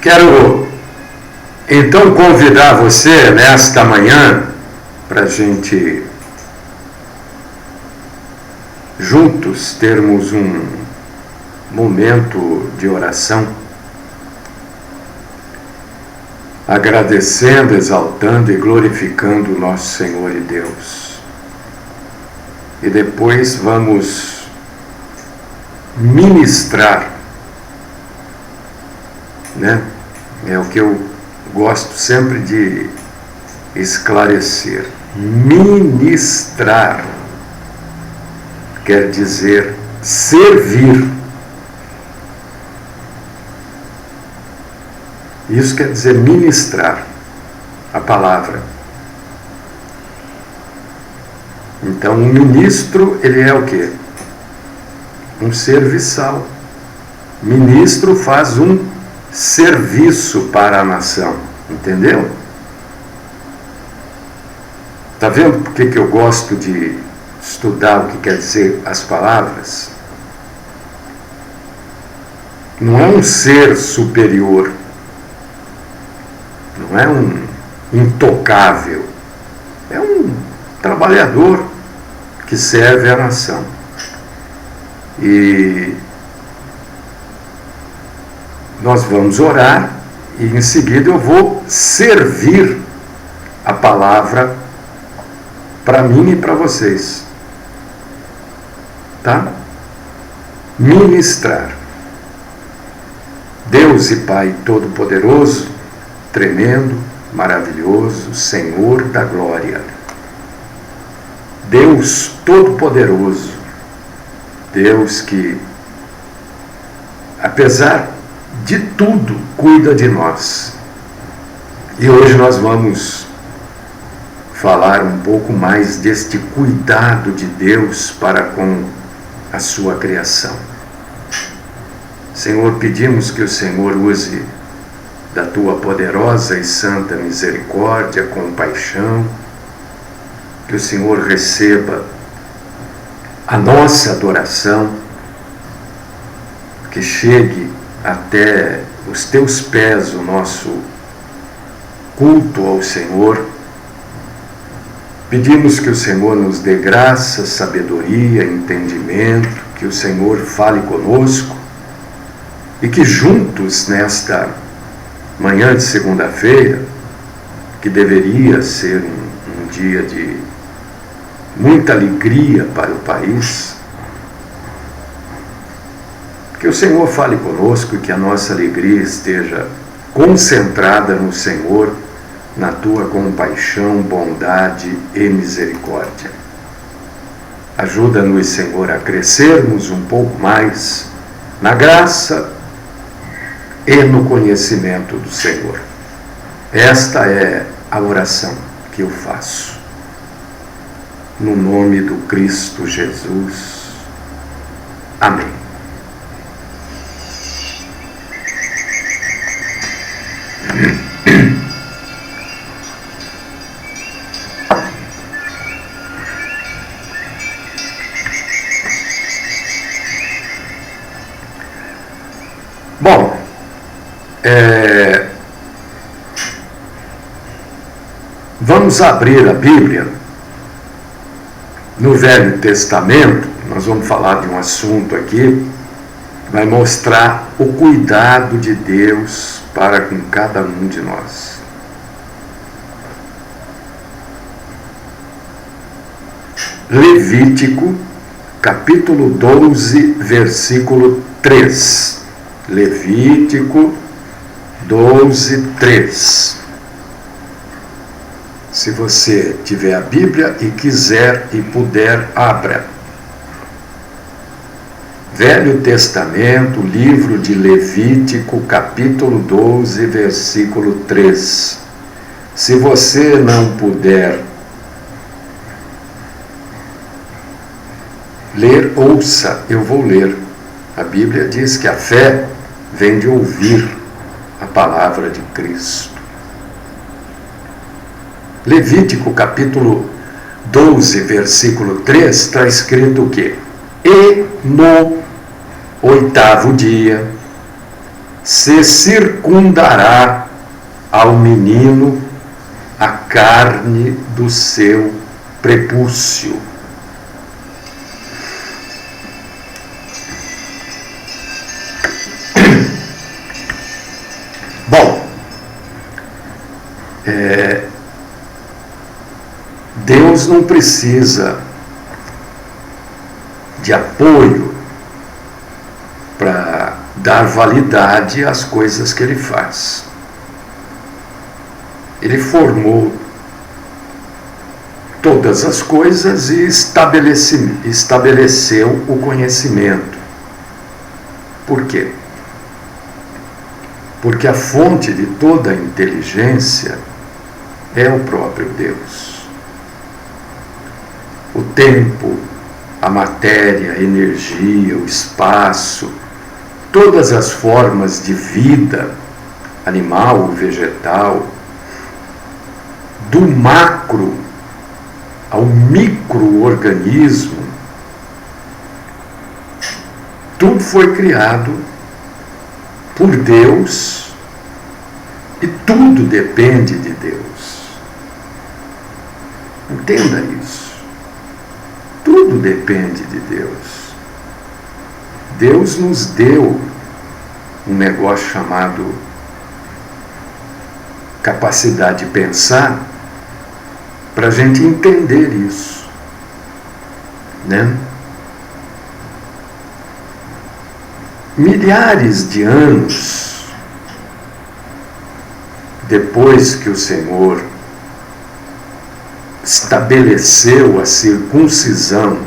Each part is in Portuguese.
Quero então convidar você nesta manhã para a gente juntos termos um momento de oração, agradecendo, exaltando e glorificando o nosso Senhor e Deus. E depois vamos ministrar, né? É o que eu gosto sempre de esclarecer. Ministrar quer dizer servir. Isso quer dizer ministrar a palavra. Então, um ministro, ele é o quê? Um serviçal. Ministro faz um serviço para a nação. Entendeu? Está vendo por que eu gosto de estudar o que quer dizer as palavras? Não é um ser superior, não é um intocável, é um trabalhador que serve à nação. E nós vamos orar e em seguida eu vou servir a palavra para mim e para vocês. Tá? Ministrar. Deus e Pai Todo-Poderoso, tremendo, maravilhoso, Senhor da glória. Deus Todo-Poderoso, Deus que, apesar de tudo, cuida de nós. E hoje nós vamos falar um pouco mais deste cuidado de Deus para com a sua criação. Senhor, pedimos que o Senhor use da tua poderosa e santa misericórdia, compaixão, que o Senhor receba a nossa adoração, que chegue até os teus pés o nosso culto ao Senhor. Pedimos que o Senhor nos dê graça, sabedoria, entendimento, que o Senhor fale conosco e que juntos nesta manhã de segunda-feira, que deveria ser um dia de muita alegria para o país, que o Senhor fale conosco e que a nossa alegria esteja concentrada no Senhor, na tua compaixão, bondade e misericórdia. Ajuda-nos, Senhor, a crescermos um pouco mais na graça e no conhecimento do Senhor. Esta é a oração que eu faço. No nome do Cristo Jesus. Amém. Bom, vamos abrir a Bíblia no Velho Testamento. Nós vamos falar de um assunto aqui que vai mostrar o cuidado de Deus para com cada um de nós. Levítico, capítulo 12, versículo 3. Levítico 12, 3. Se você tiver a Bíblia e quiser e puder, abra. Velho Testamento, livro de Levítico, capítulo 12, versículo 3. Se você não puder ler, ouça, eu vou ler. A Bíblia diz que a fé vem de ouvir a palavra de Cristo. Levítico capítulo 12, versículo 3, está escrito o quê? E no 8º dia se circundará ao menino a carne do seu prepúcio. Bom, Deus não precisa de apoio para dar validade às coisas que Ele faz. Ele formou todas as coisas e estabeleceu o conhecimento. Por quê? Porque a fonte de toda a inteligência é o próprio Deus. O tempo, a matéria, a energia, o espaço, todas as formas de vida, animal ou vegetal, do macro ao micro-organismo, tudo foi criado por Deus e tudo depende de Deus. Entenda isso. Tudo depende de Deus. Deus nos deu um negócio chamado capacidade de pensar para a gente entender isso, né? Milhares de anos depois que o Senhor estabeleceu a circuncisão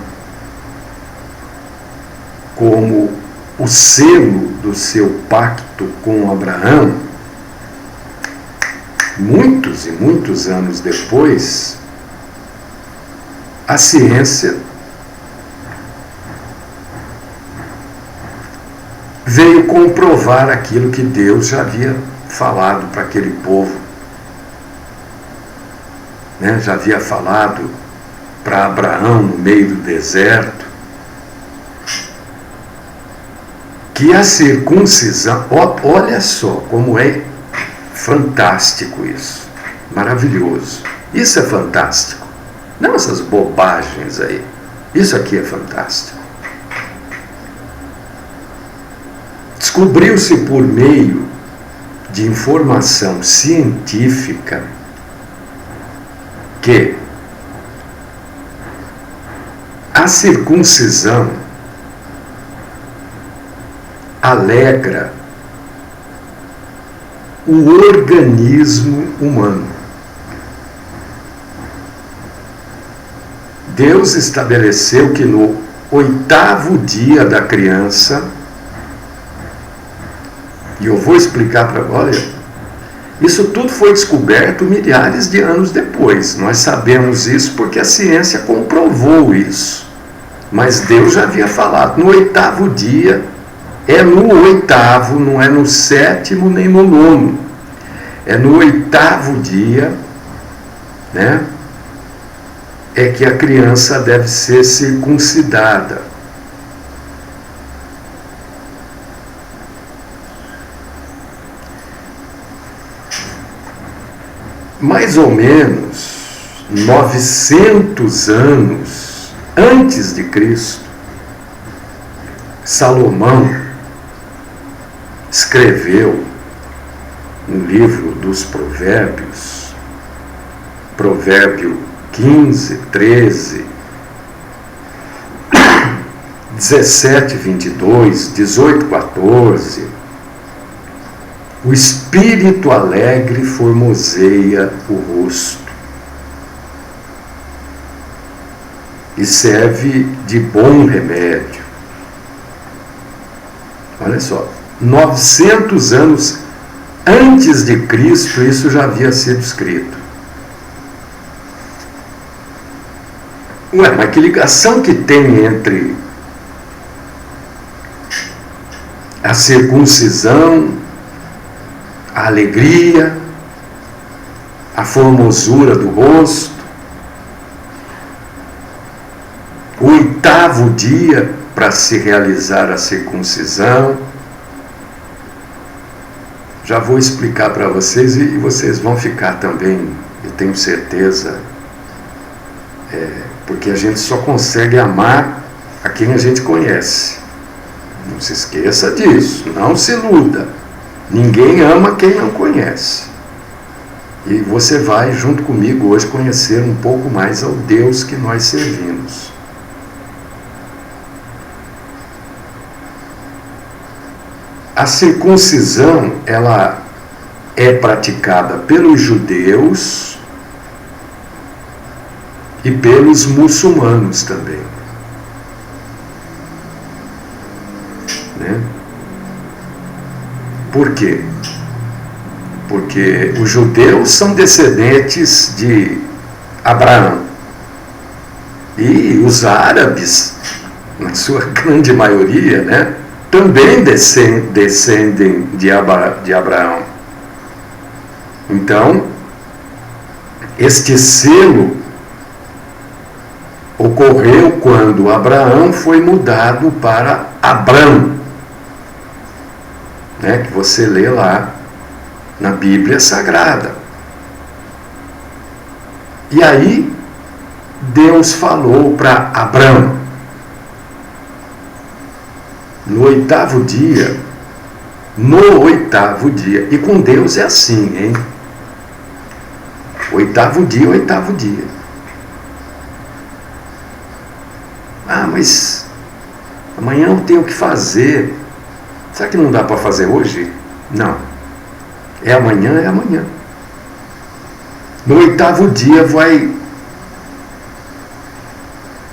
como o selo do seu pacto com Abraão, muitos e muitos anos depois, a ciência veio comprovar aquilo que Deus já havia falado para aquele povo. Já havia falado para Abraão no meio do deserto, que a circuncisão, olha só como é fantástico isso, maravilhoso, isso é fantástico, não essas bobagens aí, isso aqui é fantástico. Descobriu-se por meio de informação científica que a circuncisão alegra o organismo humano. Deus estabeleceu que no 8º dia da criança, e eu vou explicar para olha, isso tudo foi descoberto milhares de anos depois. Nós sabemos isso porque a ciência comprovou isso. Mas Deus já havia falado. No 8º dia, é no 8º, não é no 7º nem no 9º. É no 8º dia, né? É que a criança deve ser circuncidada. Mais ou menos 900 anos antes de Cristo, Salomão escreveu no livro dos Provérbios, Provérbio 15, 13, 17, 22, 18, 14, o espírito alegre formoseia o rosto e serve de bom remédio. Olha só, 900 anos antes de Cristo isso já havia sido escrito. Ué, mas que ligação que tem entre a circuncisão, a alegria, a formosura do rosto, o 8º dia para se realizar a circuncisão, já vou explicar para vocês e vocês vão ficar também, eu tenho certeza, porque a gente só consegue amar a quem a gente conhece. Não se esqueça disso, não se iluda. Ninguém ama quem não conhece. E você vai, junto comigo, hoje conhecer um pouco mais ao Deus que nós servimos. A circuncisão, ela é praticada pelos judeus e pelos muçulmanos também. Né? Por quê? Porque os judeus são descendentes de Abraão. E os árabes, na sua grande maioria, né, também descendem de Abraão. Então, este selo ocorreu quando Abraão foi mudado para Abrão, né, que você lê lá na Bíblia Sagrada. E aí Deus falou para Abrão, no oitavo dia, e com Deus é assim, hein? Oitavo dia. Ah, mas amanhã eu tenho que fazer. Será que não dá para fazer hoje? Não. É amanhã. No oitavo dia vai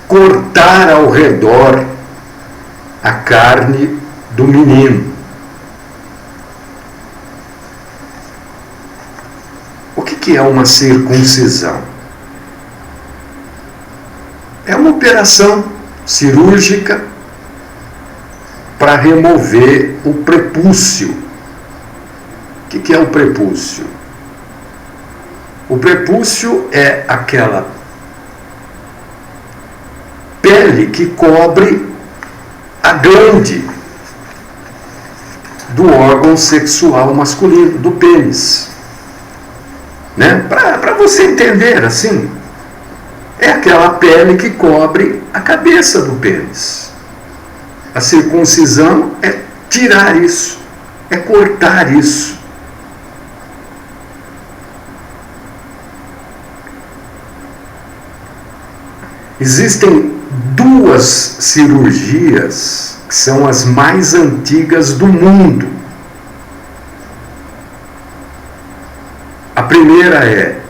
cortar ao redor a carne do menino. O que é uma circuncisão? É uma operação cirúrgica para remover o prepúcio. O que é o prepúcio? O prepúcio é aquela pele que cobre a glande do órgão sexual masculino, do pênis. Né? Para você entender assim, é aquela pele que cobre a cabeça do pênis. A circuncisão é tirar isso, é cortar isso. Existem duas cirurgias que são as mais antigas do mundo. A primeira é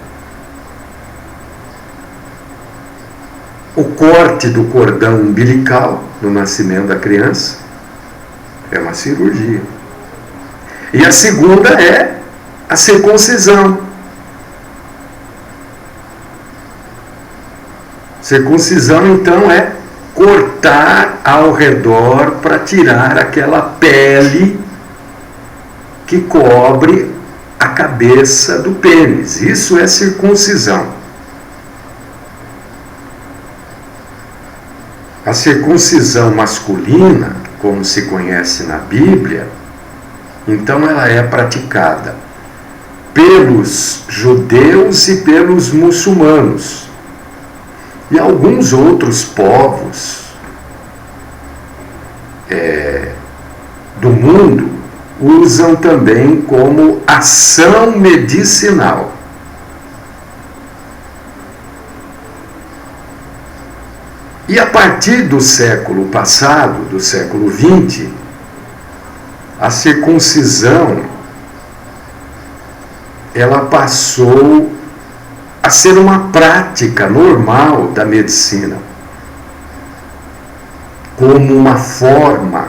o corte do cordão umbilical no nascimento da criança. É uma cirurgia. E a segunda é a circuncisão. Circuncisão, então, é cortar ao redor para tirar aquela pele que cobre a cabeça do pênis. Isso é circuncisão. A circuncisão masculina, como se conhece na Bíblia, então ela é praticada pelos judeus e pelos muçulmanos. E alguns outros povos do mundo usam também como ação medicinal. E a partir do século passado, do século XX, a circuncisão ela passou a ser uma prática normal da medicina, como uma forma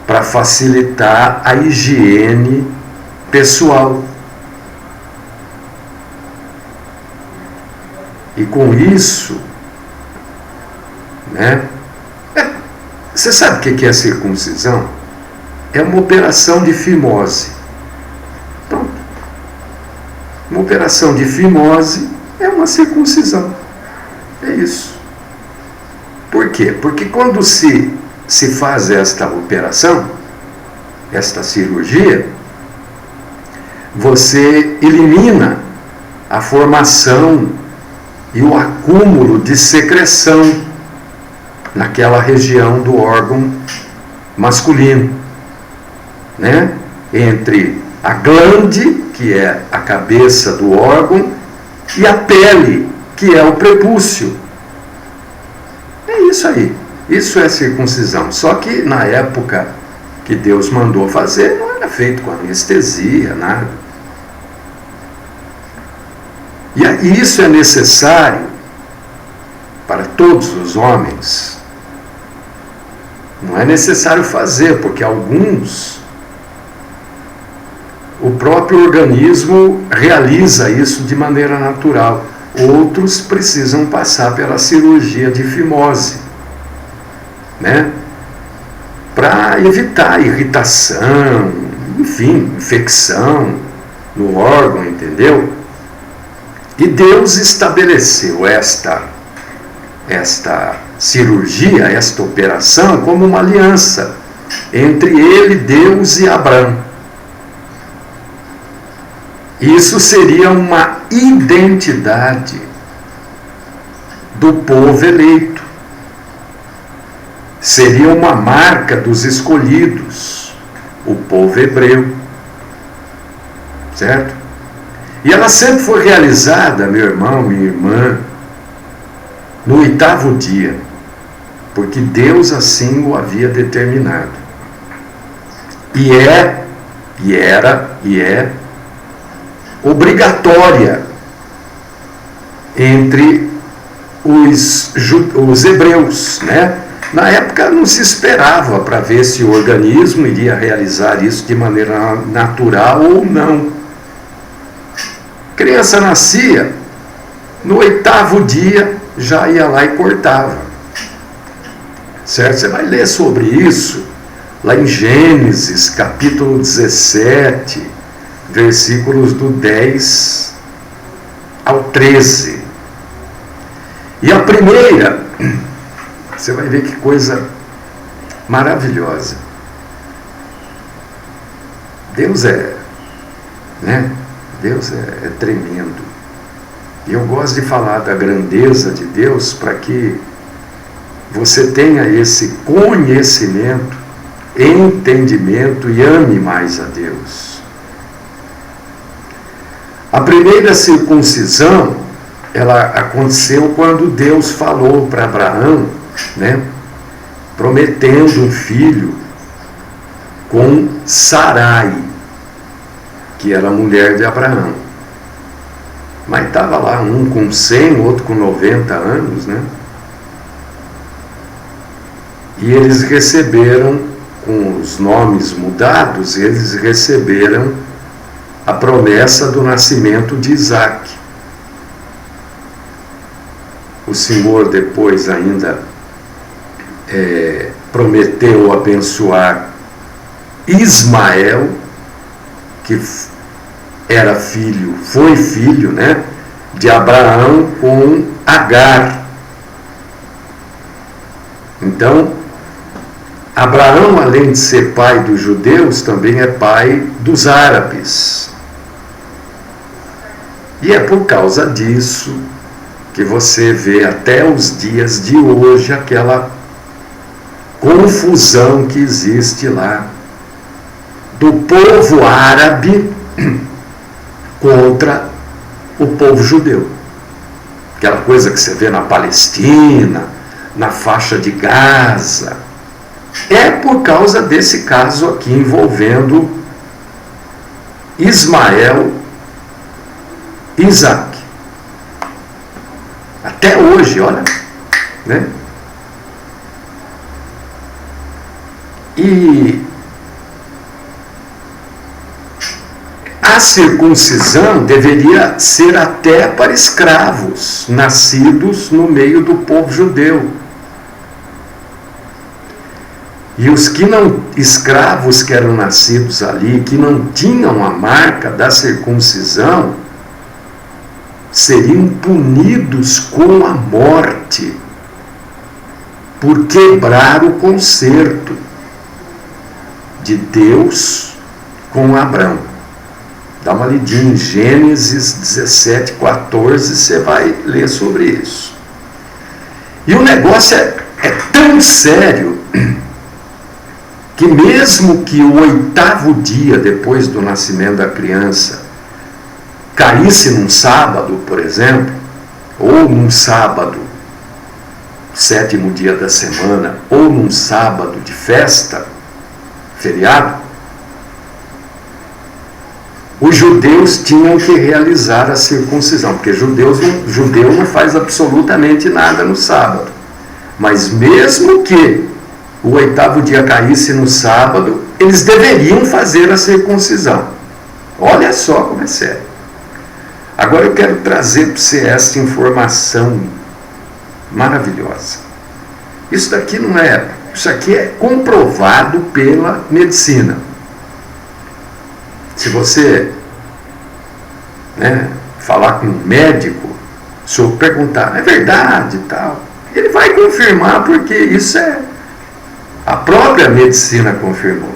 para facilitar a higiene pessoal. E com isso, né? Você sabe o que é circuncisão? É uma operação de fimose. Uma operação de fimose é uma circuncisão. É isso. Por quê? Porque quando se faz esta operação, esta cirurgia, você elimina a formação e o acúmulo de secreção naquela região do órgão masculino, né? Entre a glande, que é a cabeça do órgão, e a pele, que é o prepúcio. É isso aí. Isso é circuncisão. Só que na época que Deus mandou fazer, não era feito com anestesia, nada. E isso é necessário para todos os homens. Não é necessário fazer, porque alguns, o próprio organismo realiza isso de maneira natural. Outros precisam passar pela cirurgia de fimose, né? Para evitar irritação, enfim, infecção no órgão, entendeu? E Deus estabeleceu esta cirurgia, esta operação, como uma aliança entre ele, Deus e Abraão. Isso seria uma identidade do povo eleito. Seria uma marca dos escolhidos, o povo hebreu. Certo? E ela sempre foi realizada, meu irmão, minha irmã, no 8º dia, porque Deus assim o havia determinado. E é obrigatória entre os hebreus, né? Na época não se esperava para ver se o organismo iria realizar isso de maneira natural ou não. A criança nascia, no 8º dia já ia lá e cortava. Certo? Você vai ler sobre isso lá em Gênesis, capítulo 17, versículos do 10 ao 13. E a primeira, você vai ver que coisa maravilhosa. Deus Deus é tremendo. E eu gosto de falar da grandeza de Deus para que você tenha esse conhecimento, entendimento e ame mais a Deus. A primeira circuncisão, ela aconteceu quando Deus falou para Abraão, né, prometendo um filho com Sarai, que era a mulher de Abraão. Mas estava lá um com 100, outro com 90 anos, né? E eles receberam, com os nomes mudados, eles receberam a promessa do nascimento de Isaac. O Senhor depois ainda prometeu abençoar Ismael, que foi filho, né, de Abraão com Agar. Então, Abraão, além de ser pai dos judeus, também é pai dos árabes. E é por causa disso que você vê até os dias de hoje aquela confusão que existe lá do povo árabe contra o povo judeu. Aquela coisa que você vê na Palestina, na faixa de Gaza, é por causa desse caso aqui envolvendo Ismael e Isaac. Até hoje, olha, né? E a circuncisão deveria ser até para escravos, nascidos no meio do povo judeu. E os que não, escravos que eram nascidos ali, que não tinham a marca da circuncisão, seriam punidos com a morte, por quebrar o concerto de Deus com Abraão. Dá uma lidinha em Gênesis 17, 14, você vai ler sobre isso. E o negócio é tão sério que mesmo que o 8º dia depois do nascimento da criança caísse num sábado, por exemplo, ou num sábado, 7º dia da semana, ou num sábado de festa, feriado, os judeus tinham que realizar a circuncisão, porque judeu não faz absolutamente nada no sábado. Mas mesmo que o 8º dia caísse no sábado, eles deveriam fazer a circuncisão. Olha só como é sério. Agora eu quero trazer para você essa informação maravilhosa. Isso aqui é comprovado pela medicina. Se você falar com um médico, se eu perguntar, é verdade e tal, ele vai confirmar, porque isso a própria medicina confirmou.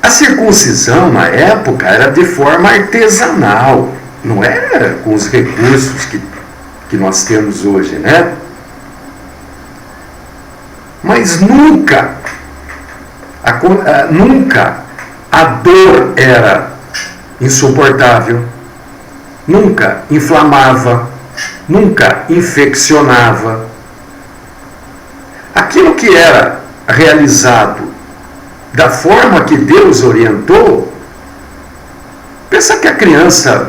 A circuncisão, na época, era de forma artesanal, não era com os recursos que nós temos hoje, né? Mas nunca a dor era insuportável, nunca inflamava, nunca infeccionava. Aquilo que era realizado da forma que Deus orientou, pensa que a criança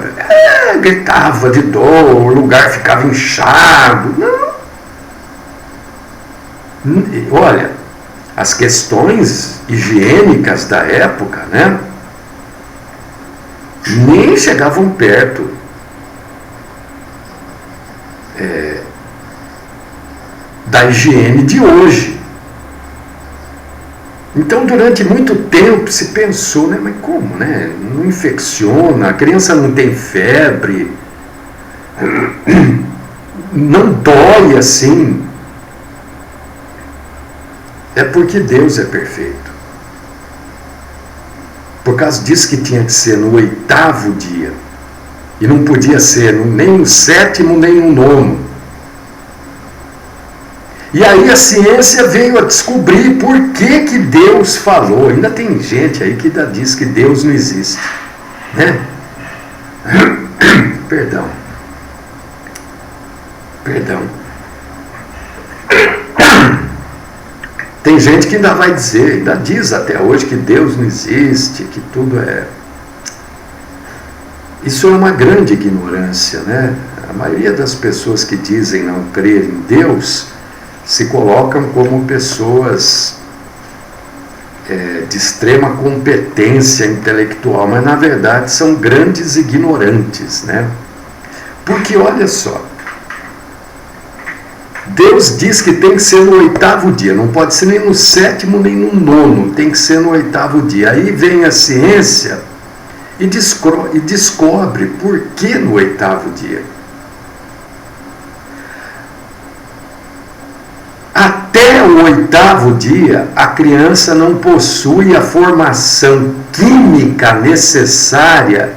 gritava de dor, o lugar ficava inchado. Não. Olha, as questões higiênicas da época, nem chegavam perto da higiene de hoje. Então, durante muito tempo se pensou, mas como, não infecciona, a criança não tem febre, não dói assim. É porque Deus é perfeito. Por causa disso que tinha que ser no 8º dia. E não podia ser nem no 7º, nem no 9º. E aí a ciência veio a descobrir por que Deus falou. Ainda tem gente aí que ainda diz que Deus não existe. Perdão. Tem gente que ainda vai dizer, ainda diz até hoje que Deus não existe, que tudo é... Isso é uma grande ignorância, A maioria das pessoas que dizem não crer em Deus se colocam como pessoas de extrema competência intelectual, mas na verdade são grandes ignorantes, Porque olha só, Deus diz que tem que ser no 8º dia, não pode ser nem no 7º nem no 9º, tem que ser no 8º dia. Aí vem a ciência e descobre por que no 8º dia. Até o 8º dia, a criança não possui a formação química necessária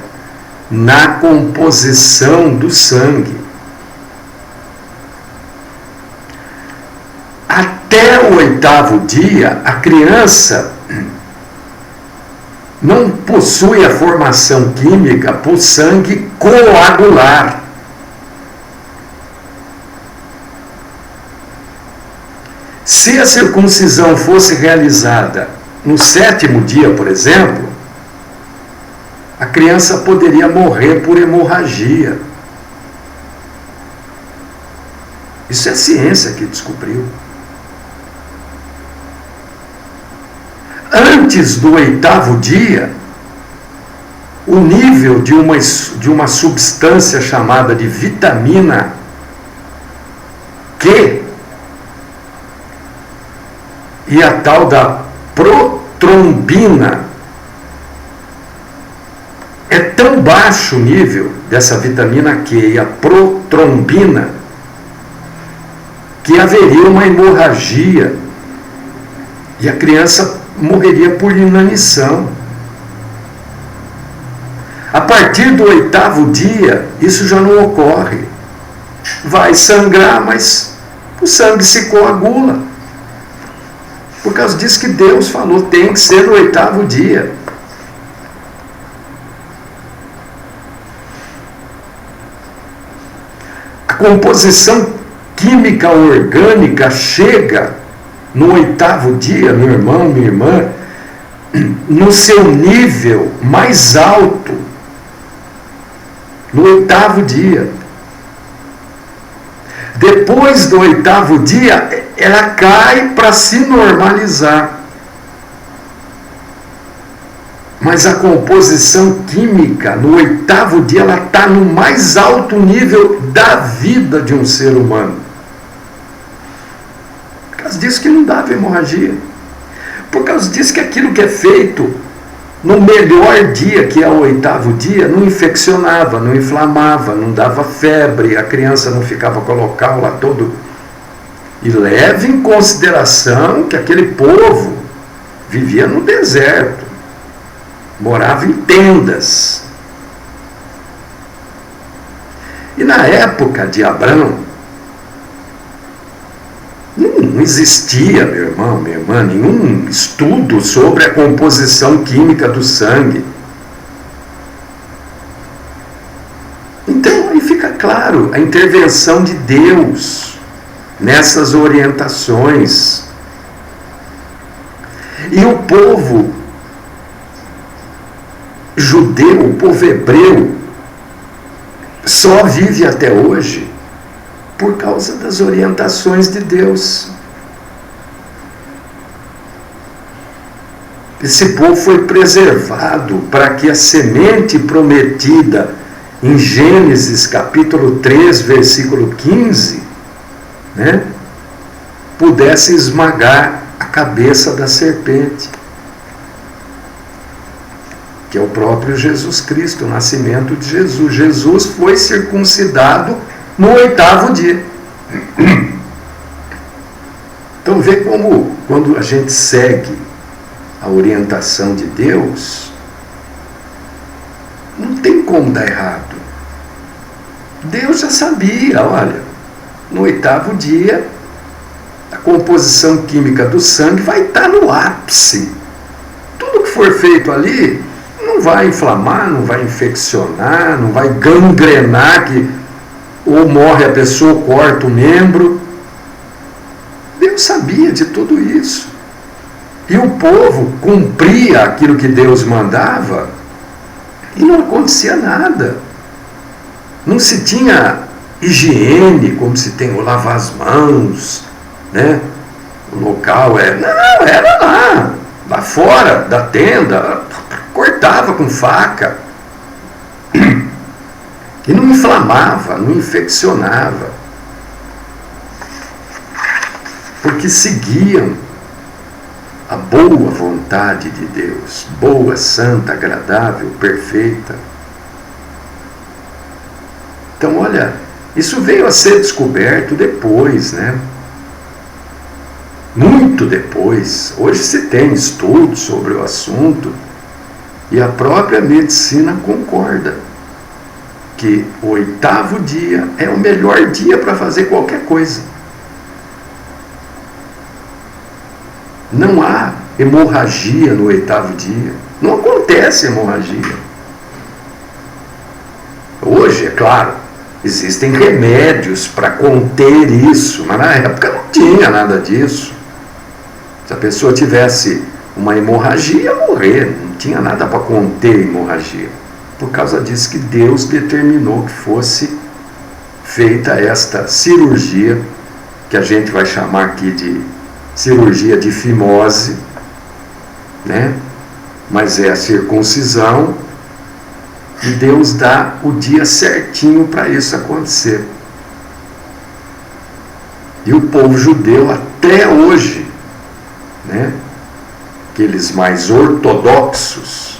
na composição do sangue. Até o 8º dia, a criança não possui a formação química para o sangue coagular. Se a circuncisão fosse realizada no 7º dia, por exemplo, a criança poderia morrer por hemorragia. Isso é a ciência que descobriu. Antes do 8º dia, o nível de uma substância chamada de vitamina Q e a tal da protrombina, é tão baixo o nível dessa vitamina Q e a protrombina que haveria uma hemorragia e a criança morreria por inanição. A partir do 8º dia, isso já não ocorre. Vai sangrar, mas o sangue se coagula. Por causa disso que Deus falou, tem que ser no 8º dia. A composição química orgânica chega no 8º dia, meu irmão, minha irmã, no seu nível mais alto, no 8º dia. Depois do 8º dia, ela cai para se normalizar. Mas a composição química, no 8º dia, ela está no mais alto nível da vida de um ser humano. Por causa disso que não dava hemorragia. Por causa disso que aquilo que é feito no melhor dia, que é o 8º dia, não infeccionava, não inflamava, não dava febre, a criança não ficava com o local lá todo. E leve em consideração que aquele povo vivia no deserto, morava em tendas. E na época de Abrão, não existia, meu irmão, minha irmã, nenhum estudo sobre a composição química do sangue. Então aí fica claro a intervenção de Deus nessas orientações. E o povo judeu, o povo hebreu, só vive até hoje por causa das orientações de Deus. Esse povo foi preservado para que a semente prometida em Gênesis capítulo 3, versículo 15, né, pudesse esmagar a cabeça da serpente, que é o próprio Jesus Cristo, o nascimento de Jesus. Jesus foi circuncidado no 8º dia. Então vê como, quando a gente segue a orientação de Deus, não tem como dar errado. Deus já sabia, olha, no 8º dia, a composição química do sangue vai estar no ápice. Tudo que for feito ali não vai inflamar, não vai infeccionar, não vai gangrenar, que ou morre a pessoa, ou corta o membro. Deus sabia de tudo isso. E o povo cumpria aquilo que Deus mandava e não acontecia nada. Não se tinha higiene, como se tem o lavar as mãos, né? O local não, era lá fora da tenda, cortava com faca. E não inflamava, não infeccionava. Porque seguiam a boa vontade de Deus, boa, santa, agradável, perfeita. Então, olha, isso veio a ser descoberto depois, né? Muito depois. Hoje se tem estudos sobre o assunto e a própria medicina concorda que o 8º dia é o melhor dia para fazer qualquer coisa. Não há hemorragia no 8º dia. Não acontece hemorragia. Hoje, é claro, existem remédios para conter isso, mas na época não tinha nada disso. Se a pessoa tivesse uma hemorragia, ia morrer. Não tinha nada para conter a hemorragia. Por causa disso que Deus determinou que fosse feita esta cirurgia, que a gente vai chamar aqui de cirurgia de fimose, né? Mas é a circuncisão, e Deus dá o dia certinho para isso acontecer. E o povo judeu até hoje, né? Aqueles mais ortodoxos,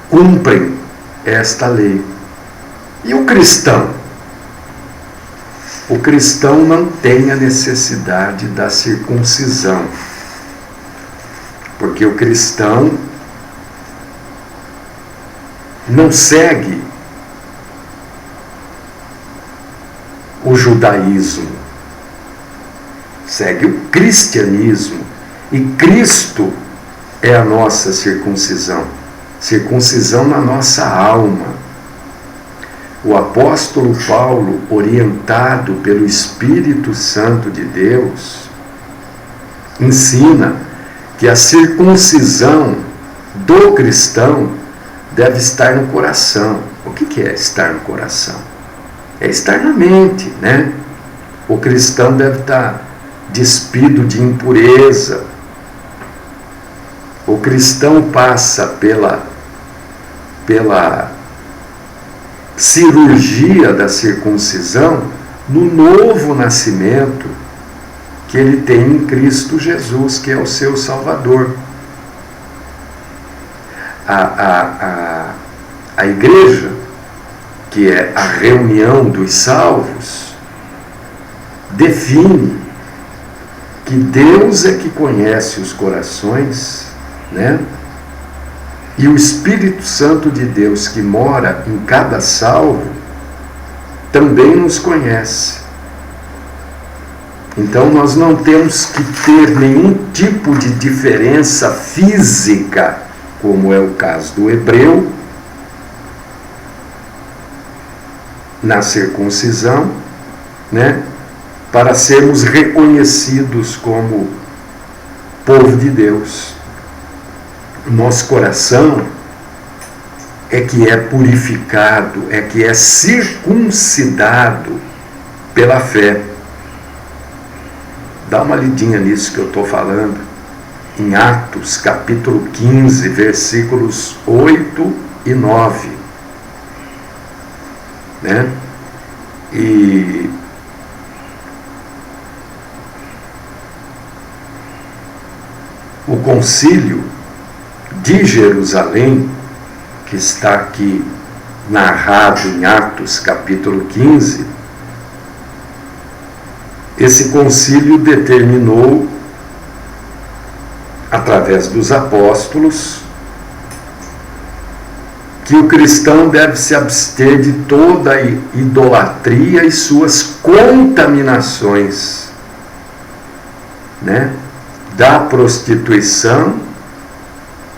cumprem esta lei. E o cristão? O cristão não tem a necessidade da circuncisão, porque o cristão não segue o judaísmo, segue o cristianismo, e Cristo é a nossa circuncisão, circuncisão na nossa alma. O apóstolo Paulo, orientado pelo Espírito Santo de Deus, ensina que a circuncisão do cristão deve estar no coração. O que é estar no coração? É estar na mente, né? O cristão deve estar despido de impureza. O cristão passa pela cirurgia da circuncisão no novo nascimento que ele tem em Cristo Jesus, que é o seu Salvador. A igreja, que é a reunião dos salvos, define que Deus é que conhece os corações, né? E o Espírito Santo de Deus que mora em cada salvo também nos conhece. Então nós não temos que ter nenhum tipo de diferença física, como é o caso do hebreu, na circuncisão, né? Para sermos reconhecidos como povo de Deus. Nosso coração é que é purificado, é que é circuncidado pela fé. Dá uma lidinha nisso que eu estou falando, em Atos, capítulo 15, versículos 8 e 9. Né? E o concílio de Jerusalém, que está aqui narrado em Atos capítulo 15, esse concílio determinou, através dos apóstolos, que o cristão deve se abster de toda a idolatria e suas contaminações, né? Da prostituição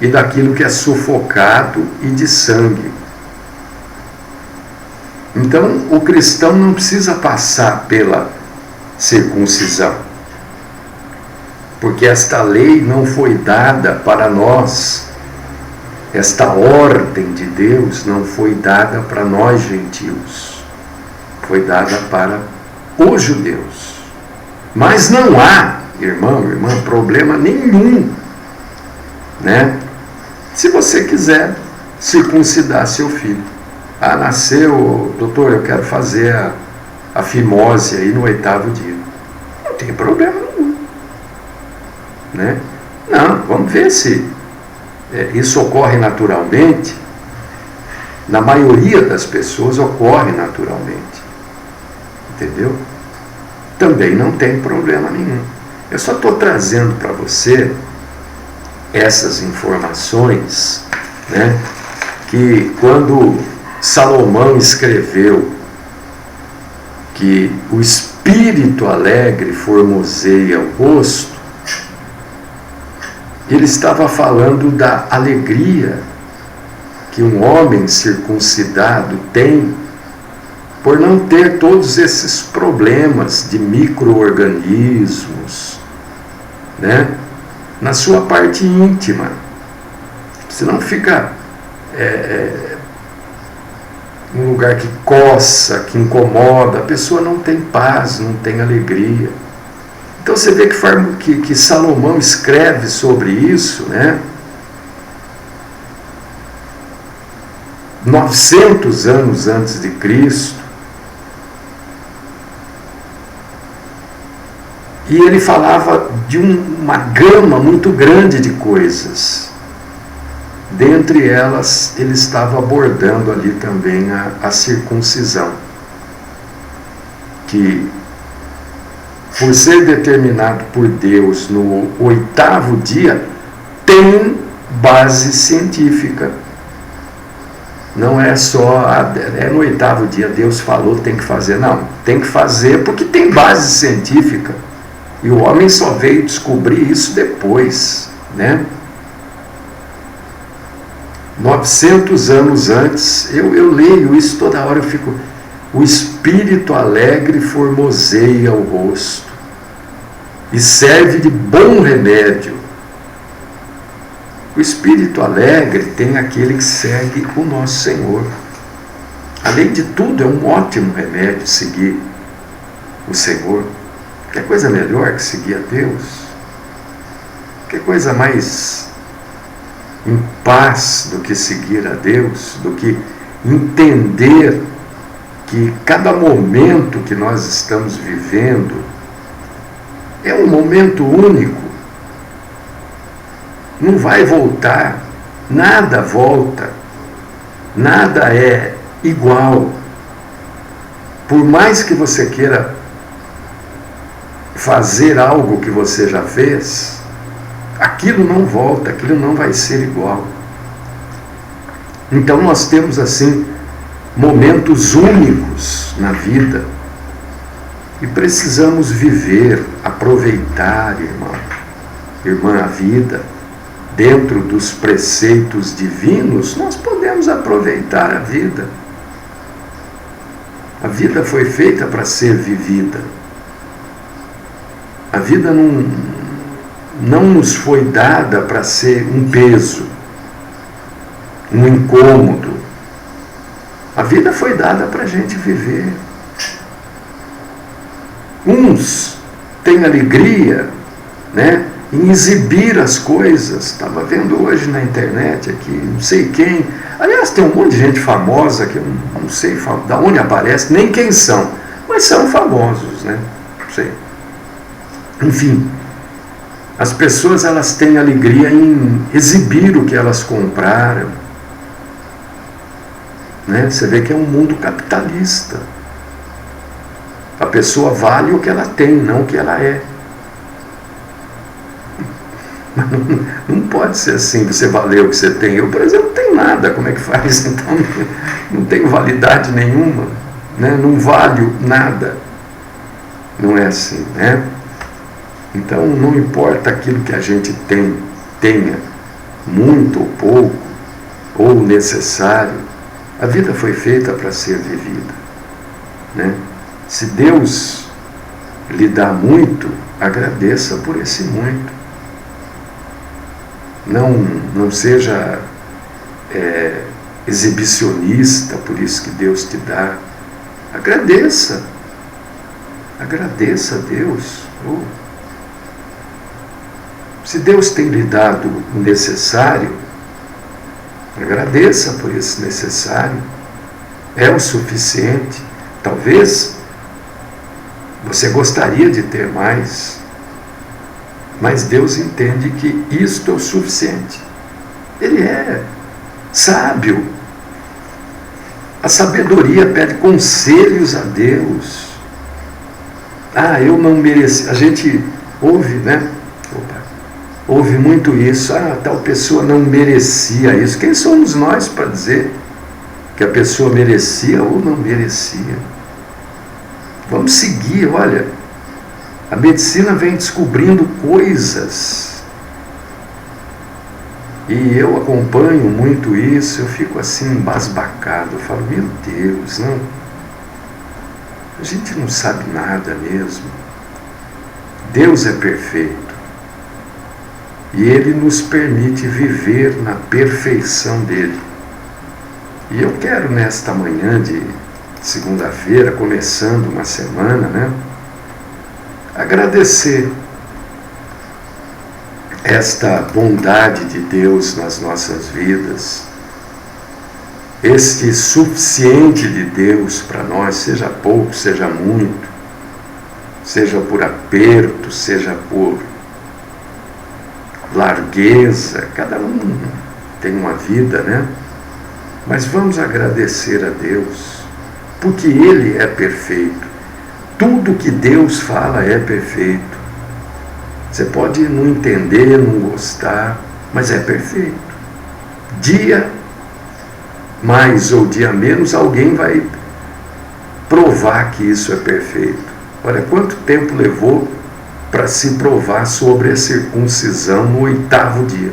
e daquilo que é sufocado e de sangue. Então, o cristão não precisa passar pela circuncisão, porque esta lei não foi dada para nós, esta ordem de Deus não foi dada para nós gentios, foi dada para os judeus. Mas não há, irmão, irmã, problema nenhum, né? Se você quiser circuncidar seu filho. Ah, nasceu, doutor, eu quero fazer a fimose aí no 8º dia. Não tem problema nenhum, né? Não, vamos ver se isso ocorre naturalmente. Na maioria das pessoas ocorre naturalmente, entendeu? Também não tem problema nenhum. Eu só estou trazendo para você essas informações, né, que quando Salomão escreveu que o espírito alegre formoseia o rosto, ele estava falando da alegria que um homem circuncidado tem por não ter todos esses problemas de micro-organismos, né, na sua parte íntima. Senão fica um lugar que coça, que incomoda, a pessoa não tem paz, não tem alegria. Então você vê que Salomão escreve sobre isso, né? 900 anos antes de Cristo. E ele falava de uma gama muito grande de coisas. Dentre elas, ele estava abordando ali também a circuncisão, que, por ser determinado por Deus no 8º dia, tem base científica. Não é só, no 8º dia Deus falou, tem que fazer. Não, tem que fazer porque tem base científica. E o homem só veio descobrir isso depois, né? 900 anos antes, eu leio isso toda hora, eu fico... O espírito alegre formoseia o rosto e serve de bom remédio. O espírito alegre tem aquele que segue o nosso Senhor. Além de tudo, é um ótimo remédio seguir o Senhor. Que coisa melhor que seguir a Deus? Que coisa mais em paz do que seguir a Deus, do que entender que cada momento que nós estamos vivendo é um momento único. Não vai voltar, nada volta, nada é igual. Por mais que você queira fazer algo que você já fez, aquilo não volta, aquilo não vai ser igual. Então nós temos assim momentos únicos na vida e precisamos viver, aproveitar, irmã, a vida. Dentro dos preceitos divinos, nós podemos aproveitar a vida. A vida foi feita para ser vivida. A vida não nos foi dada para ser um peso, um incômodo. A vida foi dada para a gente viver. Uns têm alegria, né, em exibir as coisas. Estava vendo hoje na internet aqui, não sei quem. Aliás, tem um monte de gente famosa que eu não sei de onde aparece, nem quem são, mas são famosos, né? Não sei. Enfim, as pessoas elas têm alegria em exibir o que elas compraram, né? Você vê que é um mundo capitalista. A pessoa vale o que ela tem, não o que ela é. Mas não pode ser assim, você valer o que você tem. Eu, por exemplo, não tenho nada, como é que faz? Então não tenho validade nenhuma, né? Não valho nada. Não é assim, né? Então não importa aquilo que a gente tenha, muito ou pouco, ou necessário, a vida foi feita para ser vivida, né? Se Deus lhe dá muito, agradeça por esse muito. Não seja exibicionista por isso que Deus te dá. Agradeça. Agradeça a Deus. Se Deus tem lhe dado o necessário, agradeça por esse necessário. É o suficiente. Talvez você gostaria de ter mais, mas Deus entende que isto é o suficiente. Ele é sábio. A sabedoria pede conselhos a Deus. Eu não mereci. A gente ouve, né? Ouve muito isso. Tal pessoa não merecia isso. Quem somos nós para dizer que a pessoa merecia ou não merecia? Vamos seguir, olha. A medicina vem descobrindo coisas. E eu acompanho muito isso, eu fico assim embasbacado. Eu falo, meu Deus, não. A gente não sabe nada mesmo. Deus é perfeito. E Ele nos permite viver na perfeição dEle. E eu quero nesta manhã de segunda-feira, começando uma semana, né? Agradecer esta bondade de Deus nas nossas vidas, este suficiente de Deus para nós, seja pouco, seja muito, seja por aperto, seja por largueza, cada um tem uma vida, né? Mas vamos agradecer a Deus, porque Ele é perfeito. Tudo que Deus fala é perfeito. Você pode não entender, não gostar, mas é perfeito. Dia mais ou dia menos, alguém vai provar que isso é perfeito. Olha quanto tempo levou para se provar sobre a circuncisão no 8º dia,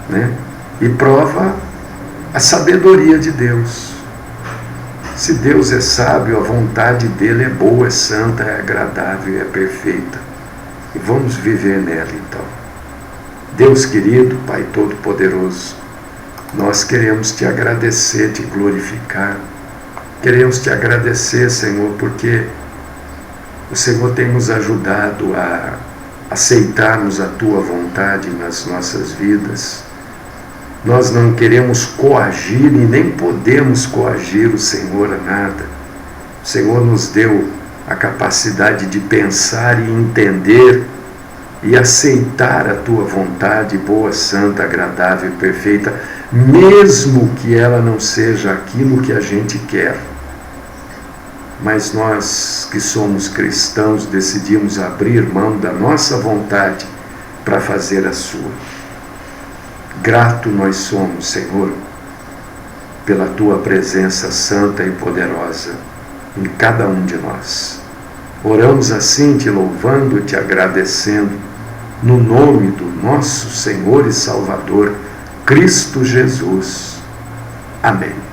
né? E prova a sabedoria de Deus. Se Deus é sábio, a vontade dele é boa, é santa, é agradável e é perfeita. E vamos viver nela então. Deus querido, Pai Todo-Poderoso, nós queremos te agradecer, te glorificar. Queremos te agradecer, Senhor, porque o Senhor tem nos ajudado a aceitarmos a tua vontade nas nossas vidas. Nós não queremos coagir e nem podemos coagir o Senhor a nada. O Senhor nos deu a capacidade de pensar e entender e aceitar a tua vontade boa, santa, agradável e perfeita, mesmo que ela não seja aquilo que a gente quer. Mas nós que somos cristãos decidimos abrir mão da nossa vontade para fazer a sua. Grato nós somos, Senhor, pela tua presença santa e poderosa em cada um de nós. Oramos assim, te louvando e te agradecendo, no nome do nosso Senhor e Salvador, Cristo Jesus. Amém.